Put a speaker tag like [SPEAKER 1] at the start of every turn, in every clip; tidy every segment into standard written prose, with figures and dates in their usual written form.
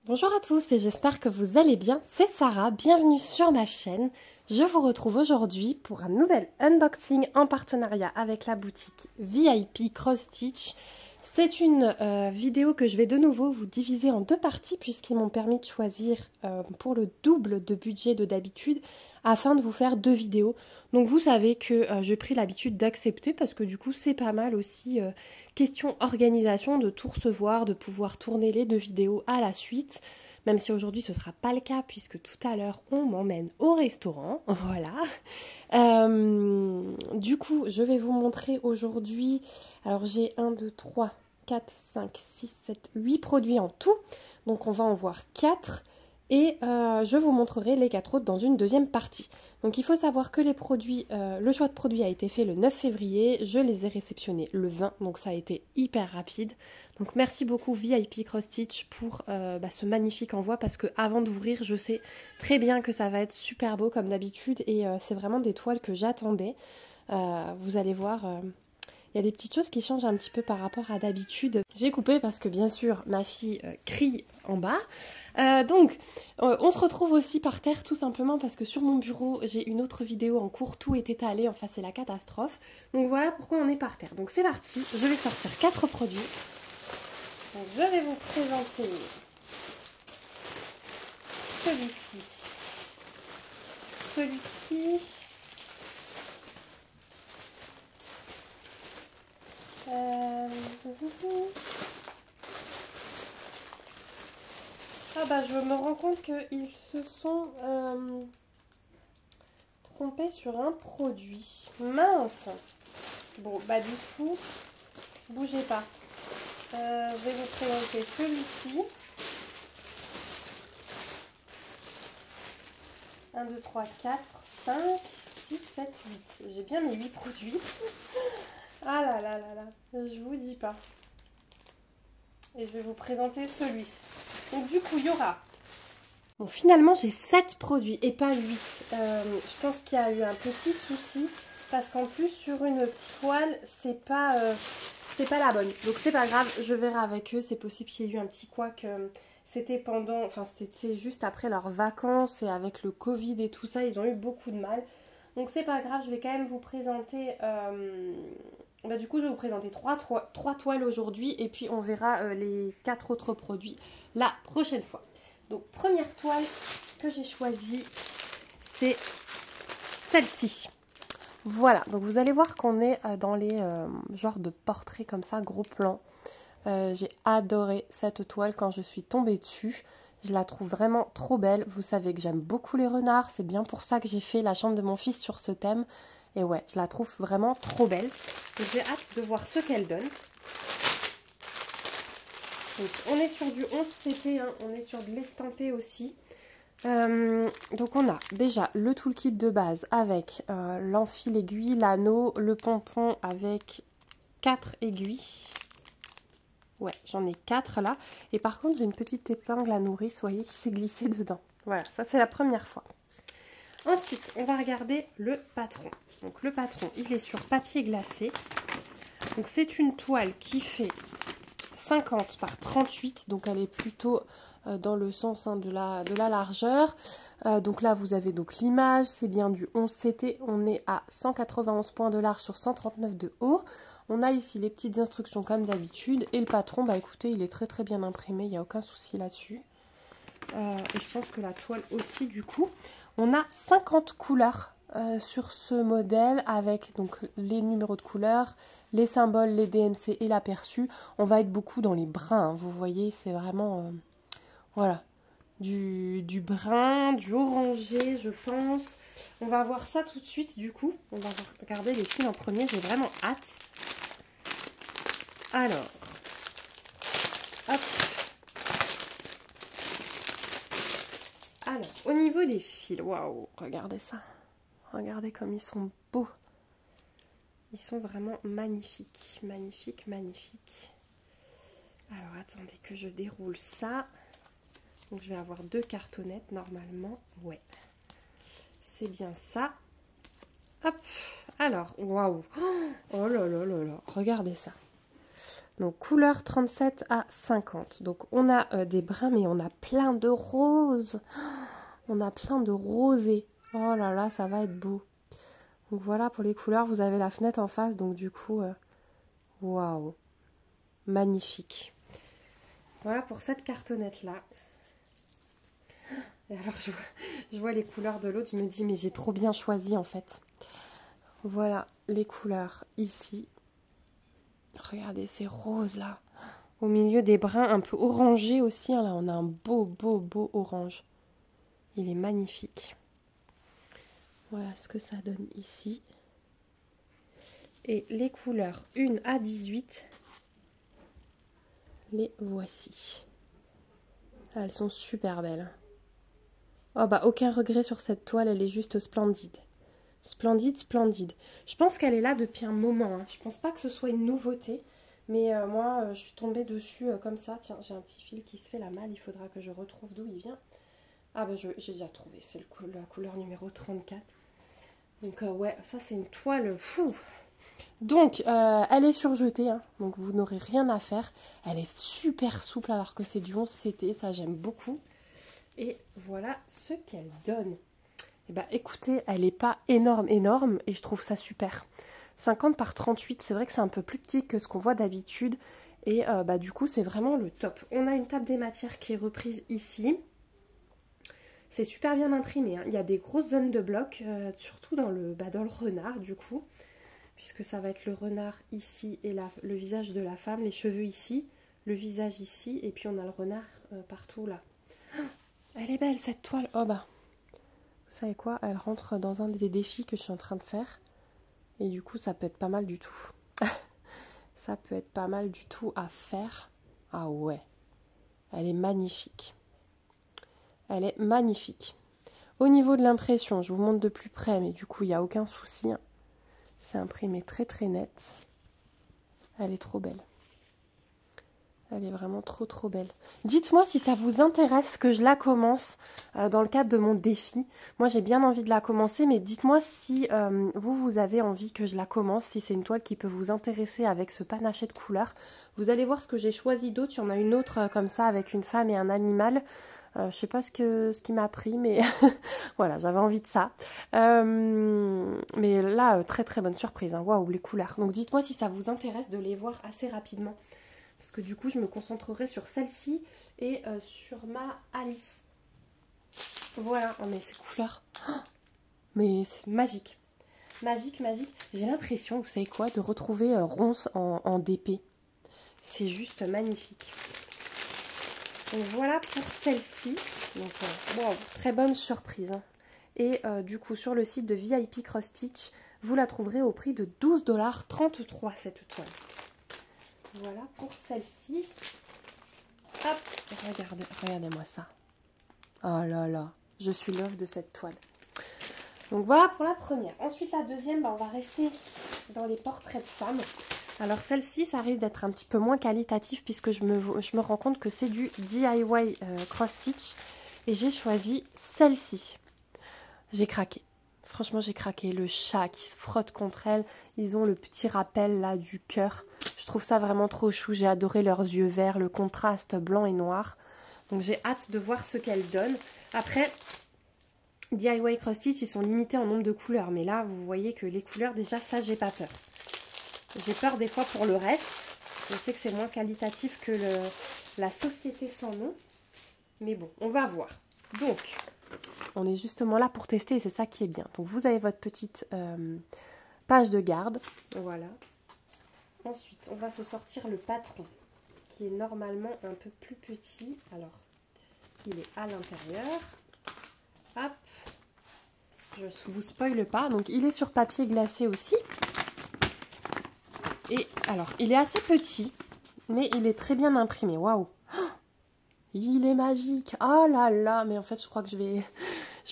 [SPEAKER 1] Bonjour à tous et j'espère que vous allez bien, c'est Sarah, bienvenue sur ma chaîne. Je vous retrouve aujourd'hui pour un nouvel unboxing en partenariat avec la boutique VIP Cross Stitch. C'est une vidéo que je vais de nouveau vous diviser en deux parties puisqu'ils m'ont permis de choisir pour le double de budget de d'habitude afin de vous faire deux vidéos. Donc vous savez que j'ai pris l'habitude d'accepter parce que du coup c'est pas mal aussi question organisation de tout recevoir, de pouvoir tourner les deux vidéos à la suite. Même si aujourd'hui ce ne sera pas le cas puisque tout à l'heure on m'emmène au restaurant, voilà. Du coup je vais vous montrer aujourd'hui, alors j'ai 1, 2, 3, 4, 5, 6, 7, 8 produits en tout. Donc on va en voir 4 et je vous montrerai les 4 autres dans une deuxième partie. Donc il faut savoir que les produits, le choix de produits a été fait le 9 février, je les ai réceptionnés le 20, donc ça a été hyper rapide. Donc merci beaucoup VIP Cross Stitch pour ce magnifique envoi parce que avant d'ouvrir je sais très bien que ça va être super beau comme d'habitude et c'est vraiment des toiles que j'attendais. Vous allez voir, il y a des petites choses qui changent un petit peu par rapport à d'habitude. J'ai coupé parce que bien sûr ma fille crie en bas. On se retrouve aussi par terre tout simplement parce que sur mon bureau j'ai une autre vidéo en cours, tout est étalé, enfin c'est la catastrophe. Donc voilà pourquoi on est par terre. Donc c'est parti, je vais sortir 4 produits. Donc, je vais vous présenter celui-ci, je me rends compte qu'ils se sont trompés sur un produit. Mince. Bon, du coup, bougez pas. Je vais vous présenter celui-ci. 1, 2, 3, 4, 5, 6, 7, 8. J'ai bien mes 8 produits. Ah là là là là, je vous dis pas. Et je vais vous présenter celui-ci. Donc du coup, il y aura... Bon, finalement, j'ai 7 produits et pas 8. Je pense qu'il y a eu un petit souci parce qu'en plus, sur une toile, c'est pas la bonne. Donc c'est pas grave, je verrai avec eux. C'est possible qu'il y ait eu un petit couac. C'était c'était juste après leurs vacances et avec le Covid et tout ça, ils ont eu beaucoup de mal. Donc c'est pas grave, je vais quand même vous présenter... du coup, je vais vous présenter 3 toiles aujourd'hui et puis on verra les 4 autres produits la prochaine fois. Donc, première toile que j'ai choisie, c'est celle-ci. Voilà, donc vous allez voir qu'on est dans les genres de portraits comme ça, gros plan. J'ai adoré cette toile quand je suis tombée dessus. Je la trouve vraiment trop belle. Vous savez que j'aime beaucoup les renards. C'est bien pour ça que j'ai fait la chambre de mon fils sur ce thème. Et ouais, je la trouve vraiment trop belle. J'ai hâte de voir ce qu'elle donne. Donc, on est sur du 11 CP, hein, on est sur de l'estampé aussi. Donc on a déjà le toolkit de base avec l'enfil aiguille, l'anneau, le pompon avec 4 aiguilles. Ouais, j'en ai 4 là. Et par contre, j'ai une petite épingle à nourrice, vous voyez, qui s'est glissée dedans. Voilà, ça c'est la première fois. Ensuite, on va regarder le patron. Donc le patron, il est sur papier glacé. Donc c'est une toile qui fait 50 par 38, donc elle est plutôt dans le sens de la largeur. Donc là vous avez donc l'image, c'est bien du 11 CT, on est à 191 points de large sur 139 de haut. On a ici les petites instructions comme d'habitude et le patron, écoutez, il est très très bien imprimé, il n'y a aucun souci là-dessus. Et je pense que la toile aussi du coup. On a 50 couleurs sur ce modèle avec donc les numéros de couleurs, les symboles, les DMC et l'aperçu. On va être beaucoup dans les bruns, hein, vous voyez, c'est vraiment voilà, du brun, du orangé, je pense. On va voir ça tout de suite du coup. On va regarder les fils en premier, j'ai vraiment hâte. Alors, hop. Alors, au niveau des fils, waouh, regardez ça. Regardez comme ils sont beaux. Ils sont vraiment magnifiques, magnifiques, magnifiques. Alors, attendez que je déroule ça. Donc, je vais avoir 2 cartonnettes normalement. Ouais, c'est bien ça. Hop, alors, waouh. Oh là là là là, regardez ça. Donc couleur 37 à 50. Donc on a des bruns, mais on a plein de roses. On a plein de rosés. Oh là là, ça va être beau. Donc voilà pour les couleurs. Vous avez la fenêtre en face, donc du coup, waouh, magnifique. Voilà pour cette cartonnette-là. Et alors je vois les couleurs de l'autre, je me dis mais j'ai trop bien choisi en fait. Voilà les couleurs ici. Regardez ces roses là. Au milieu des bruns un peu orangés aussi. Hein, là on a un beau orange. Il est magnifique. Voilà ce que ça donne ici. Et les couleurs 1 à 18, les voici. Elles sont super belles. Oh bah aucun regret sur cette toile, elle est juste splendide. Splendide. Je pense qu'elle est là depuis un moment. Hein. Je pense pas que ce soit une nouveauté. Mais moi, je suis tombée dessus comme ça. Tiens, j'ai un petit fil qui se fait la malle. Il faudra que je retrouve d'où il vient. Ah bah j'ai déjà trouvé. C'est la couleur numéro 34. Donc ouais, ça c'est une toile fou. Donc, elle est surjetée. Hein. Donc vous n'aurez rien à faire. Elle est super souple alors que c'est du 11 CT. Ça, j'aime beaucoup. Et voilà ce qu'elle donne. Eh ben, écoutez, elle n'est pas énorme et je trouve ça super. 50 par 38, c'est vrai que c'est un peu plus petit que ce qu'on voit d'habitude et bah, du coup c'est vraiment le top. On a une table des matières qui est reprise ici. C'est super bien imprimé, hein. Il y a des grosses zones de blocs, surtout dans le renard du coup, puisque ça va être le renard ici et le visage de la femme, les cheveux ici, le visage ici et puis on a le renard partout là. Oh, elle est belle cette toile, oh bah. Vous savez quoi, elle rentre dans un des défis que je suis en train de faire. Et du coup, ça peut être pas mal du tout. Ça peut être pas mal du tout à faire. Ah ouais. Elle est magnifique. Elle est magnifique. Au niveau de l'impression, je vous montre de plus près, mais du coup, il n'y a aucun souci. C'est imprimé très très net. Elle est trop belle. Elle est vraiment trop belle. Dites-moi si ça vous intéresse que je la commence dans le cadre de mon défi. Moi, j'ai bien envie de la commencer, mais dites-moi si vous avez envie que je la commence, si c'est une toile qui peut vous intéresser avec ce panaché de couleurs. Vous allez voir ce que j'ai choisi d'autre. Il y en a une autre comme ça avec une femme et un animal. Je sais pas ce qui m'a pris, mais voilà, j'avais envie de ça. Mais là, très bonne surprise. Hein. Waouh, les couleurs. Donc dites-moi si ça vous intéresse de les voir assez rapidement. Parce que du coup, je me concentrerai sur celle-ci et sur ma Alice. Voilà. Oh, mais ces couleurs. Oh, mais c'est magique. Magique. J'ai l'impression, vous savez quoi, de retrouver Ronce en DP. C'est juste magnifique. Donc voilà pour celle-ci. Donc, wow, très bonne surprise. Hein. Et du coup, sur le site de VIP Cross Stitch, vous la trouverez au prix de 12,33 $ cette toile. Voilà pour celle-ci. Hop, regardez-moi ça. Oh là là, je suis love de cette toile. Donc voilà pour la première. Ensuite la deuxième, bah, on va rester dans les portraits de femmes. Alors celle-ci, ça risque d'être un petit peu moins qualitatif puisque je me rends compte que c'est du DIY Cross Stitch. Et j'ai choisi celle-ci. J'ai craqué. Franchement, j'ai craqué. Le chat qui se frotte contre elle. Ils ont le petit rappel là du cœur. Je trouve ça vraiment trop chou. J'ai adoré leurs yeux verts, le contraste blanc et noir. Donc j'ai hâte de voir ce qu'elles donnent. Après, DIY Cross Stitch, ils sont limités en nombre de couleurs. Mais là, vous voyez que les couleurs, déjà, ça, j'ai pas peur. J'ai peur des fois pour le reste. Je sais que c'est moins qualitatif que la société sans nom. Mais bon, on va voir. Donc, on est justement là pour tester et c'est ça qui est bien. Donc, vous avez votre petite page de garde. Voilà. Ensuite, on va se sortir le patron qui est normalement un peu plus petit. Alors, il est à l'intérieur. Hop. Je ne vous spoile pas. Donc, il est sur papier glacé aussi. Et alors, il est assez petit, mais il est très bien imprimé. Waouh! Il est magique. Oh là là, mais en fait, je crois que je vais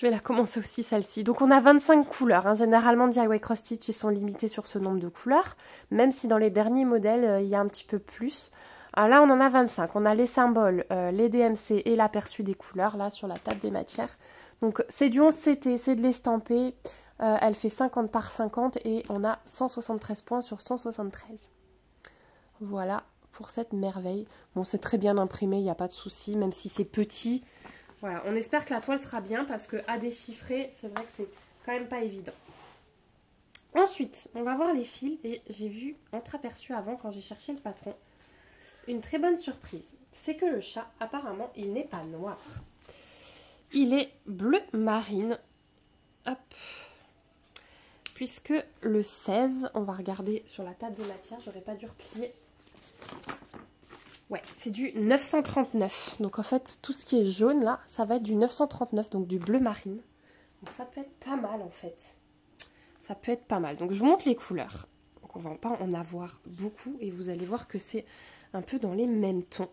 [SPEAKER 1] la commencer aussi, celle-ci. Donc, on a 25 couleurs. Hein. Généralement, DIY Cross Stitch, ils sont limités sur ce nombre de couleurs. Même si dans les derniers modèles, il y a un petit peu plus. Alors là, on en a 25. On a les symboles, les DMC et l'aperçu des couleurs, là, sur la table des matières. Donc, c'est du 11 CT, c'est de l'estampé. Elle fait 50 par 50 et on a 173 points sur 173. Voilà pour cette merveille. Bon, c'est très bien imprimé, il n'y a pas de souci, même si c'est petit. Voilà, on espère que la toile sera bien parce que à déchiffrer, c'est vrai que c'est quand même pas évident. Ensuite, on va voir les fils et j'ai vu, entreaperçu avant quand j'ai cherché le patron, une très bonne surprise. C'est que le chat, apparemment, il n'est pas noir. Il est bleu marine. Hop. Puisque le 16, on va regarder sur la table de matière, j'aurais pas dû replier. Ouais, c'est du 939. Donc en fait, tout ce qui est jaune là, ça va être du 939, donc du bleu marine. Donc ça peut être pas mal en fait. Ça peut être pas mal. Donc je vous montre les couleurs. Donc on va pas en avoir beaucoup et vous allez voir que c'est un peu dans les mêmes tons.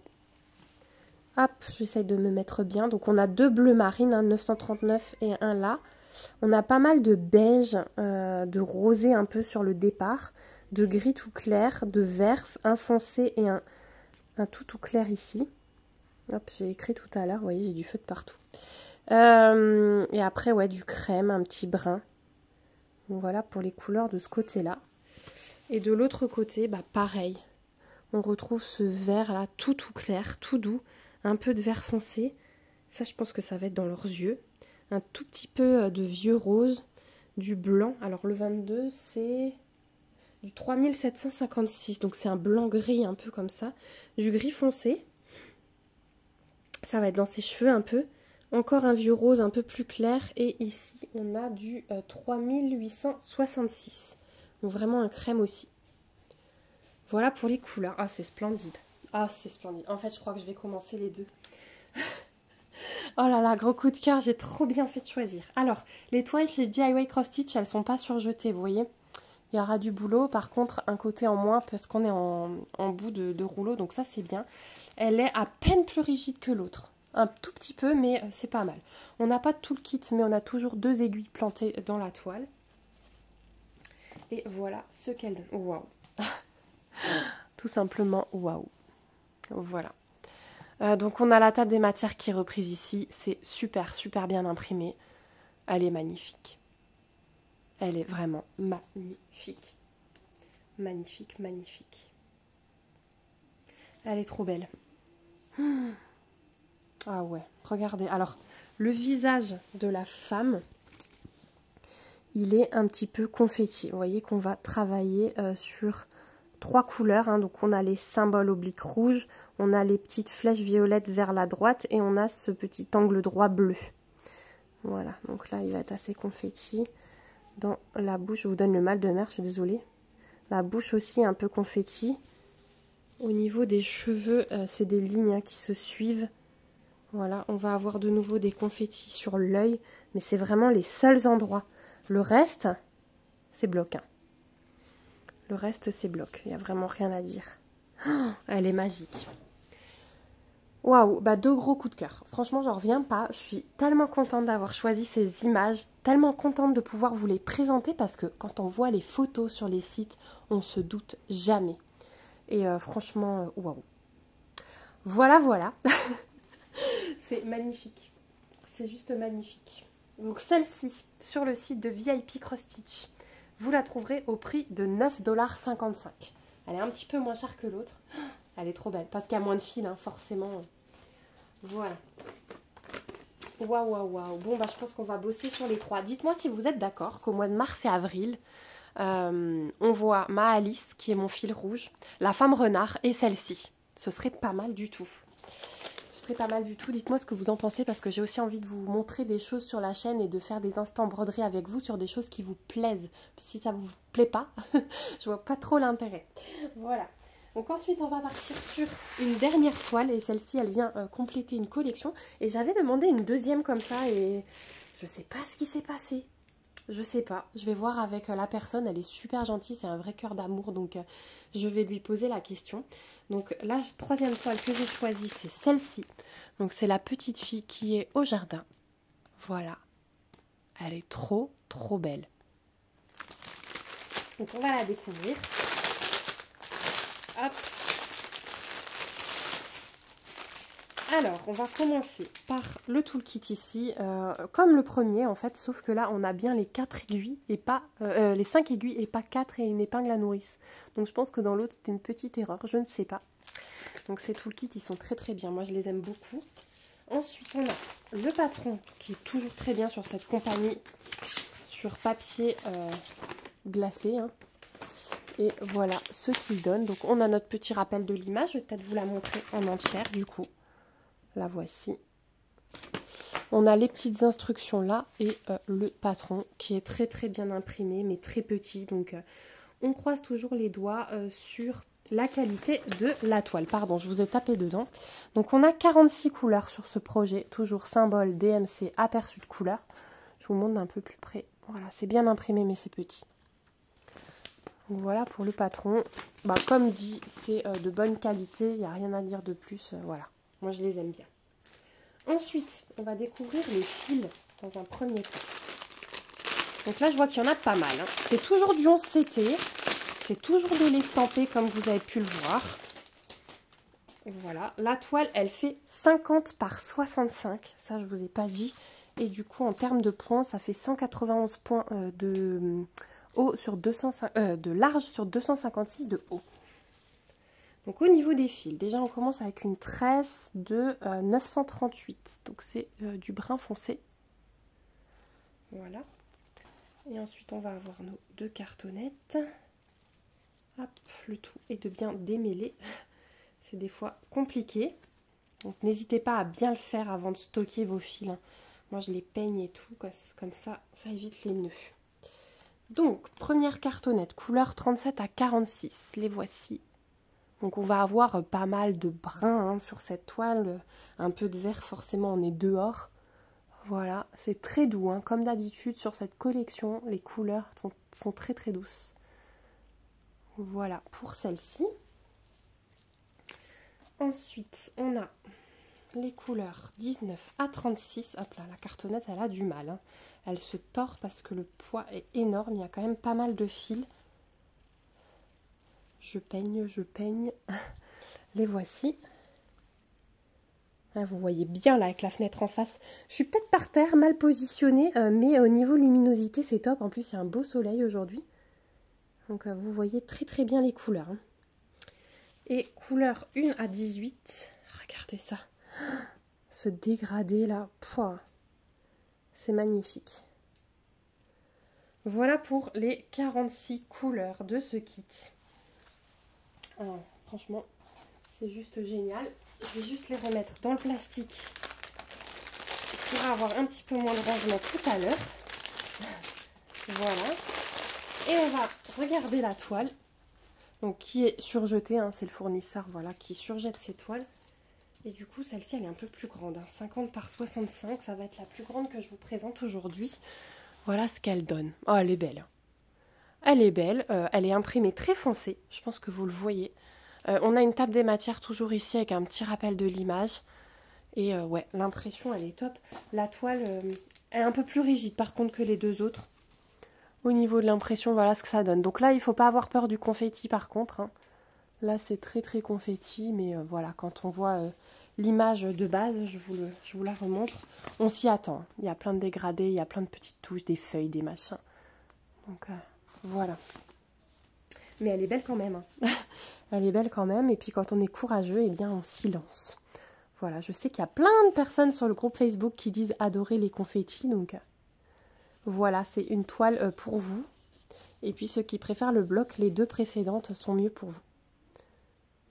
[SPEAKER 1] Hop, j'essaye de me mettre bien. Donc on a deux bleus marines, un 939 et un là. On a pas mal de beige, de rosé un peu sur le départ, de gris tout clair, de vert, un foncé et un tout clair ici. Hop, j'ai écrit tout à l'heure, vous voyez, j'ai du feutre partout. Et après, ouais, du crème, un petit brun. Donc voilà pour les couleurs de ce côté-là. Et de l'autre côté, bah pareil. On retrouve ce vert là, tout clair, tout doux. Un peu de vert foncé. Ça, je pense que ça va être dans leurs yeux. Un tout petit peu de vieux rose, du blanc. Alors le 22, c'est du 3756. Donc c'est un blanc gris un peu comme ça. Du gris foncé. Ça va être dans ses cheveux un peu. Encore un vieux rose un peu plus clair. Et ici, on a du 3866. Donc vraiment un crème aussi. Voilà pour les couleurs. Ah, c'est splendide. Ah, c'est splendide. En fait, je crois que je vais commencer les deux. Oh là là, gros coup de cœur, j'ai trop bien fait de choisir. Alors, les toiles chez DIY Cross Stitch, elles sont pas surjetées, vous voyez. Il y aura du boulot, par contre, un côté en moins, parce qu'on est en bout de rouleau, donc ça, c'est bien. Elle est à peine plus rigide que l'autre. Un tout petit peu, mais c'est pas mal. On n'a pas tout le kit, mais on a toujours deux aiguilles plantées dans la toile. Et voilà ce qu'elle donne. Waouh. Tout simplement, waouh. Voilà. Donc on a la table des matières qui est reprise ici. C'est super, super bien imprimé. Elle est magnifique. Elle est vraiment magnifique. Magnifique, magnifique. Elle est trop belle. Ah ouais, regardez. Alors, le visage de la femme, il est un petit peu confetti. Vous voyez qu'on va travailler sur 3 couleurs. Hein. Donc on a les symboles obliques rouges, on a les petites flèches violettes vers la droite et on a ce petit angle droit bleu. Voilà, donc là il va être assez confetti. Dans la bouche, je vous donne le mal de mer, je suis désolée. La bouche aussi un peu confetti. Au niveau des cheveux, c'est des lignes qui se suivent. Voilà, on va avoir de nouveau des confettis sur l'œil, mais c'est vraiment les seuls endroits. Le reste, c'est bloc. Hein. Le reste, c'est bloc. Il n'y a vraiment rien à dire. Oh, elle est magique. Waouh, bah 2 gros coups de cœur. Franchement, j'en reviens pas. Je suis tellement contente d'avoir choisi ces images, tellement contente de pouvoir vous les présenter parce que quand on voit les photos sur les sites, on se doute jamais. Et franchement, waouh. Voilà, voilà. C'est magnifique. C'est juste magnifique. Donc celle-ci, sur le site de VIP Cross Stitch, vous la trouverez au prix de 9,55 $. Elle est un petit peu moins chère que l'autre. Elle est trop belle, parce qu'il y a moins de fils, hein, forcément. Voilà. Waouh, waouh, waouh. Bon, bah, je pense qu'on va bosser sur les 3. Dites-moi si vous êtes d'accord qu'au mois de mars et avril, on voit ma Alice, qui est mon fil rouge, la femme renard et celle-ci. Ce serait pas mal du tout. Ce serait pas mal du tout. Dites-moi ce que vous en pensez, parce que j'ai aussi envie de vous montrer des choses sur la chaîne et de faire des instants broderie avec vous sur des choses qui vous plaisent. Si ça vous plaît pas, je vois pas trop l'intérêt. Voilà. Donc ensuite, on va partir sur une dernière toile. Et celle-ci, elle vient compléter une collection. Et j'avais demandé une deuxième comme ça. Et je sais pas ce qui s'est passé. Je sais pas. Je vais voir avec la personne. Elle est super gentille. C'est un vrai cœur d'amour. Donc, je vais lui poser la question. Donc, la troisième toile que j'ai choisie, c'est celle-ci. Donc, c'est la petite fille qui est au jardin. Voilà. Elle est trop, trop belle. Donc, on va la découvrir. Hop. Alors, on va commencer par le toolkit ici, comme le premier en fait, sauf que là, on a bien les 4 aiguilles et pas les 5 aiguilles et pas 4 et une épingle à nourrice. Donc, je pense que dans l'autre, c'était une petite erreur, je ne sais pas. Donc ces toolkits, ils sont très très bien. Moi, je les aime beaucoup. Ensuite, on a le patron qui est toujours très bien sur cette compagnie, sur papier glacé. Hein. Et voilà ce qu'il donne. Donc on a notre petit rappel de l'image. Je vais peut-être vous la montrer en entière du coup. La voici. On a les petites instructions là et le patron qui est très très bien imprimé mais très petit. Donc on croise toujours les doigts sur la qualité de la toile. Pardon, je vous ai tapé dedans. Donc on a 46 couleurs sur ce projet. Toujours symbole DMC aperçu de couleurs. Je vous montre d'un peu plus près. Voilà, c'est bien imprimé mais c'est petit. Donc voilà pour le patron. Bah, comme dit, c'est de bonne qualité. Il n'y a rien à dire de plus. Voilà, moi je les aime bien. Ensuite, on va découvrir les fils dans un premier temps. Donc là, je vois qu'il y en a pas mal. Hein. C'est toujours du 11 CT. C'est toujours de l'estampé comme vous avez pu le voir. Et voilà, la toile, elle fait 50 par 65. Ça, je ne vous ai pas dit. Et du coup, en termes de points, ça fait 191 points de haut sur 205, de large sur 256 de haut. Donc au niveau des fils, déjà on commence avec une tresse de 938. Donc c'est du brun foncé. Voilà. Et ensuite on va avoir nos 2 cartonnettes. Hop, le tout est de bien démêler. C'est des fois compliqué. Donc n'hésitez pas à bien le faire avant de stocker vos fils. Hein. Moi je les peigne et tout, comme ça, ça évite les nœuds. Donc première cartonnette, couleur 37 à 46. Les voici. Donc on va avoir pas mal de brun hein, sur cette toile, un peu de vert forcément, on est dehors. Voilà, c'est très doux, hein. Comme d'habitude sur cette collection, les couleurs sont très très douces. Voilà pour celle-ci. Ensuite, on a les couleurs 19 à 36. Hop là, la cartonnette elle a du mal. Hein. Elle se tord parce que le poids est énorme, il y a quand même pas mal de fils. Je peigne. Les voici. Vous voyez bien là avec la fenêtre en face. Je suis peut-être par terre, mal positionnée, mais au niveau luminosité, c'est top. En plus, il y a un beau soleil aujourd'hui. Donc, vous voyez très très bien les couleurs. Hein. Et couleur 1 à 18. Regardez ça. Ce dégradé là. C'est magnifique. Voilà pour les 46 couleurs de ce kit. Alors, franchement, c'est juste génial. Je vais juste les remettre dans le plastique pour avoir un petit peu moins de rangement tout à l'heure. Voilà. Et on va regarder la toile. Donc, qui est surjetée, hein, c'est le fournisseur voilà, qui surjette ces toiles. Et du coup, celle-ci, elle est un peu plus grande. Hein, 50 par 65, ça va être la plus grande que je vous présente aujourd'hui. Voilà ce qu'elle donne. Oh, elle est belle. Elle est belle. Elle est imprimée très foncée. Je pense que vous le voyez. On a une table des matières toujours ici avec un petit rappel de l'image. Et ouais, l'impression, elle est top. La toile est un peu plus rigide par contre que les deux autres. Au niveau de l'impression, voilà ce que ça donne. Donc là, il ne faut pas avoir peur du confetti par contre. Hein. Là, c'est très très confetti. Mais voilà, quand on voit l'image de base, je vous la remontre. On s'y attend. Il y a plein de dégradés, il y a plein de petites touches, des feuilles, des machins. Donc voilà. Mais elle est belle quand même. Hein. Elle est belle quand même. Et puis quand on est courageux, eh bien on s'y lance. Voilà, je sais qu'il y a plein de personnes sur le groupe Facebook qui disent adorer les confettis. Donc voilà, c'est une toile pour vous. Et puis ceux qui préfèrent le bloc, les 2 précédentes sont mieux pour vous.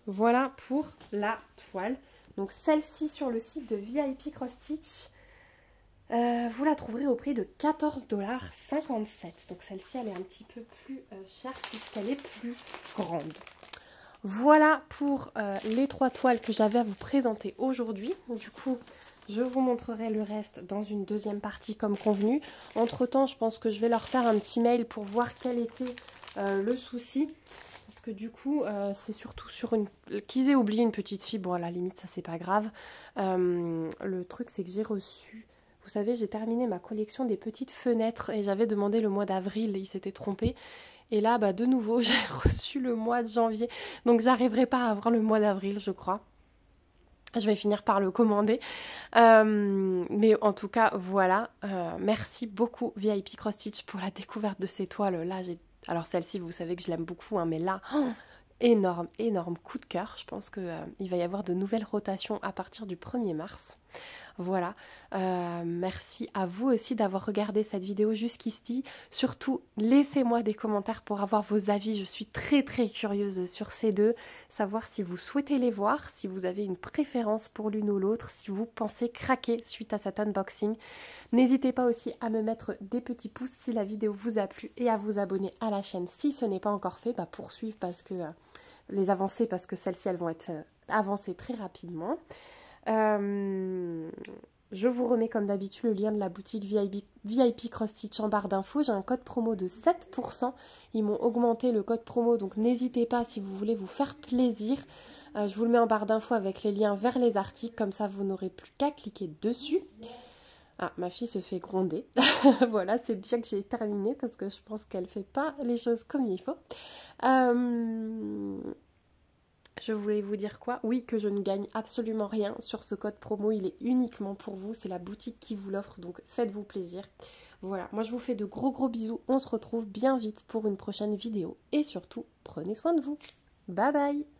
[SPEAKER 1] Voilà pour la toile. Donc celle-ci sur le site de VIP Cross Stitch, vous la trouverez au prix de 14,57 $. Donc celle-ci, elle est un petit peu plus chère puisqu'elle est plus grande. Voilà pour les 3 toiles que j'avais à vous présenter aujourd'hui. Du coup, je vous montrerai le reste dans une deuxième partie comme convenu. Entre temps, je pense que je vais leur faire un petit mail pour voir quel était le souci. Parce que du coup, c'est surtout sur une... qu'ils aient oublié une petite fibre. Bon, à la limite, ça c'est pas grave. Le truc, c'est que j'ai reçu... Vous savez, j'ai terminé ma collection des petites fenêtres et j'avais demandé le mois d'avril et ils s'étaient trompés. Et là, bah, de nouveau, j'ai reçu le mois de janvier. Donc, j'arriverai pas à avoir le mois d'avril, je crois. Je vais finir par le commander. Mais en tout cas, voilà. Merci beaucoup VIP Cross Stitch pour la découverte de ces toiles. Là, alors, celle-ci, vous savez que je l'aime beaucoup. Hein, mais là, énorme, énorme coup de cœur. Je pense qu'il va y avoir de nouvelles rotations à partir du 1er mars. Voilà, merci à vous aussi d'avoir regardé cette vidéo jusqu'ici. Surtout, laissez-moi des commentaires pour avoir vos avis. Je suis très très curieuse sur ces deux. Savoir si vous souhaitez les voir, si vous avez une préférence pour l'une ou l'autre, si vous pensez craquer suite à cet unboxing. N'hésitez pas aussi à me mettre des petits pouces si la vidéo vous a plu et à vous abonner à la chaîne si ce n'est pas encore fait. Pour suivre parce que les avancées, parce que celles-ci elles vont être avancées très rapidement. Je vous remets comme d'habitude le lien de la boutique VIP Cross Stitch en barre d'infos. J'ai un code promo de 7%. Ils m'ont augmenté le code promo, donc n'hésitez pas si vous voulez vous faire plaisir. Je vous le mets en barre d'infos avec les liens vers les articles, comme ça vous n'aurez plus qu'à cliquer dessus. Ah, ma fille se fait gronder. Voilà, c'est bien que j'ai terminé parce que je pense qu'elle fait pas les choses comme il faut. Je voulais vous dire quoi? Oui, que je ne gagne absolument rien sur ce code promo. Il est uniquement pour vous. C'est la boutique qui vous l'offre. Donc, faites-vous plaisir. Voilà, moi je vous fais de gros bisous. On se retrouve bien vite pour une prochaine vidéo. Et surtout, prenez soin de vous. Bye bye!